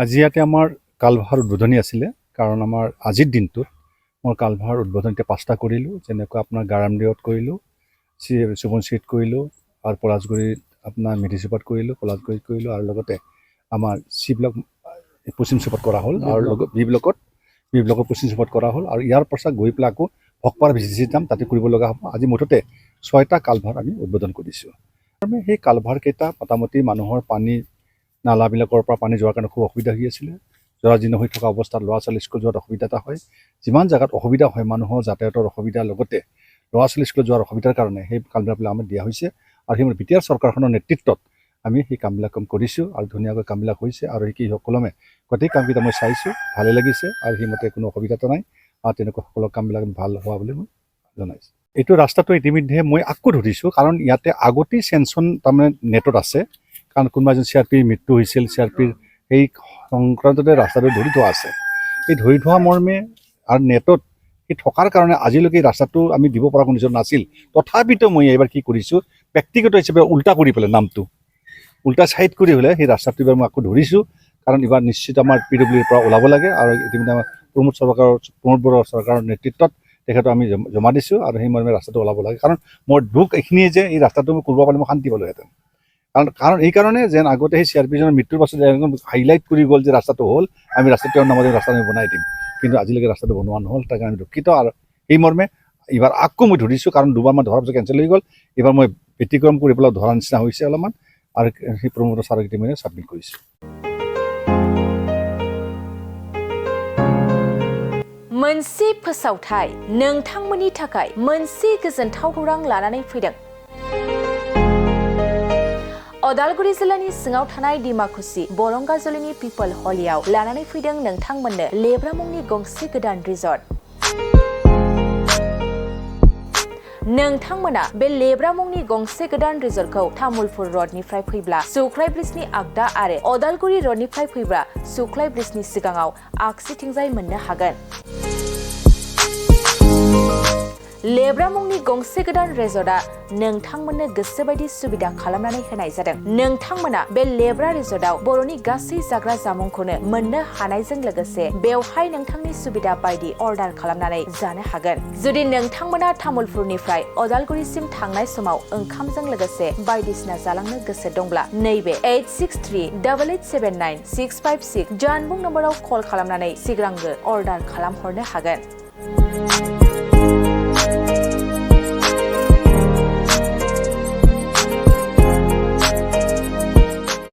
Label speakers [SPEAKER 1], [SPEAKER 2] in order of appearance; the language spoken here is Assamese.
[SPEAKER 1] আজি ইয়াতে আমাৰ কালভাৰ উদ্বোধনী আছিলে কাৰণ আমাৰ আজিৰ দিনটোত মই কালভাৰ উদ্বোধনীতে 5টা কৰিলোঁ যেনেকৈ আপোনাৰ গাৰামদেৱত কৰিলোঁ সুবনশিৰিত কৰিলোঁ আৰু পলাশগুৰিত আপোনাৰ মেধিচুপাত কৰিলোঁ পলাশগুৰিত কৰিলোঁ আৰু লগতে আমাৰ চি ব্লক পশ্চিম চুপাত কৰা হ'ল আৰু লগত বি ব্লকৰ পশ্চিম চুপাত কৰা হ'ল আৰু ইয়াৰ পাছত গৈ পেলাই আকৌ ভকপাৰ ভিজিট যাম তাতে কৰিব লগা হ'ব। আজি মুঠতে 6টা কালভাৰ আমি উদ্বোধন কৰিছোঁ। সেই কালভাৰকেইটা মোটামুটি মানুহৰ পানী নালাবিলাকৰ পৰা পানী যোৱাৰ কাৰণে খুব অসুবিধা হৈ আছিলে। জৰাজীৰ্ণ হৈ থকা অৱস্থাত ল'ৰা ছোৱালী স্কুল যোৱাত অসুবিধা এটা হয়। যিমান জেগাত অসুবিধা হয় মানুহৰ যাতায়াতৰ অসুবিধাৰ লগতে ল'ৰা ছোৱালী স্কুল যোৱাৰ অসুবিধাৰ কাৰণে সেই কামবিলাক আমাৰ দিয়া হৈছে আৰু সেই বি টি আৰ চৰকাৰখনৰ নেতৃত্বত আমি সেই কামবিলাক কৰিছোঁ আৰু ধুনীয়াকৈ কামবিলাক হৈছে আৰু সেই সকলমে গোটেই কামকেইটা মই চাইছোঁ, ভালে লাগিছে আৰু সেইমতে কোনো অসুবিধাটো নাই আৰু তেনেকুৱা সকলো কামবিলাক ভাল হোৱা বুলি মই জনাইছোঁ। এইটো ৰাস্তাটো ইতিমধ্যে মই আকৌ ধৰিছোঁ কাৰণ ইয়াতে আগতেই চেংচন তাৰমানে নেটত আছে কাৰণ কোনোবা এজন CRPৰ মৃত্যু হৈছিল, CRPৰ সেই সংক্ৰান্ততে ৰাস্তাটো ধৰি থোৱা আছে। এই ধৰি থোৱা মৰ্মে আৰু নেটত সেই থকাৰ কাৰণে আজিলৈকে ৰাস্তাটো আমি দিব পৰা কোনো নাছিল। তথাপিতো মই এইবাৰ কি কৰিছোঁ ব্যক্তিগত হিচাপে উল্টা কৰি পেলাই নামটো উল্টা ছাইড কৰি পেলাই সেই ৰাস্তাটো এইবাৰ মই আকৌ ধৰিছোঁ কাৰণ এইবাৰ নিশ্চিত আমাৰ PWৰ পৰা ওলাব লাগে আৰু ইতিমধ্যে আমাৰ প্ৰমোদ বড়ো চৰকাৰৰ নেতৃত্বত তেখেতক আমি জমা দিছোঁ আৰু সেই মৰ্মে ৰাস্তাটো ওলাব লাগে কাৰণ মোৰ দুখ এইখিনিয়ে যে এই ৰাস্তাটো মই কৰিব পাৰিলে মই শান্তি পালোহেঁতেন। কাৰণ এইকাৰণে যেন আগতে সেই CRPজনৰ মৃত্যুৰ পাছত হাইলাইট কৰি গ'ল যে ৰাস্তাটো হ'ল আমি ৰাস্তাটো নামাজ ৰাস্তা আমি বনাই দিম, কিন্তু আজিলৈকে ৰাস্তাটো বনোৱা নহ'ল। তাৰ কাৰণে আমি দুখিত আৰু এই মৰ্মে এইবাৰ আকৌ মই ধৰিছোঁ কাৰণ দুবাৰমান ধৰাৰ পিছত কেঞ্চেল হৈ গ'ল। এইবাৰ মই ব্যতিক্ৰম কৰি পেলাই ধৰাৰ নিচিনা হৈছে অলপমান আৰু সেই প্ৰমোদৰ ছাৰক ইতিমধ্যে ছাবমিট কৰিছোঁ।
[SPEAKER 2] मोनसे फोसावथाय नोंथांमोननि थाखाय मोनसे गोजोनथाव खौरां लानानै फैदों। अदालगुरि जिल्लानि सिङाव थानाय डिमाकुसि बरंगाजुलिनि पिपल हलियाव लानानै फैदों नोंथांमोननो लेब्रा मुंनि गंसे गोदान रिजर्ट। नोंथांमोना बे लेब्रा मुंनि गंसे गोदान रिजर्टखौ तामुलपुर रडनिफ्राय फैब्ला सुख्लाय ब्रिजनि आगदा आरो अदालगुरि रडनिफ्राय फैब्ला सुख्लाय ब्रिजनि सिगाङाव आगसिथिंजाय मोननो हागोन। लेब्रा मुंनि गंसे गोदान रिजर्टआ नोंथांमोननो गोसोबायदि सुबिदा खालामनानै होनाय जादों। नोंथांमोना बे लेब्रा रिजर्टआव बर'नि गासै जाग्रा जामुंखौनो मोननो हानायजों लोगोसे बेवहाय नोंथांनि सुबिदा बायदि अर्डार खालामनानै जानो हागोन। जुदि नोंथांमोना तामुलपुरनिफ्राय अदालगुरिसिम थांनाय समाव ओंखामजों लोगोसे बायदिसिना जालांनो गोसो दंब्ला नैबे 8638879656 जानबुं नम्बराव कल खालामनानै सिगांग्रो अर्डार खालामहरनो हागोन।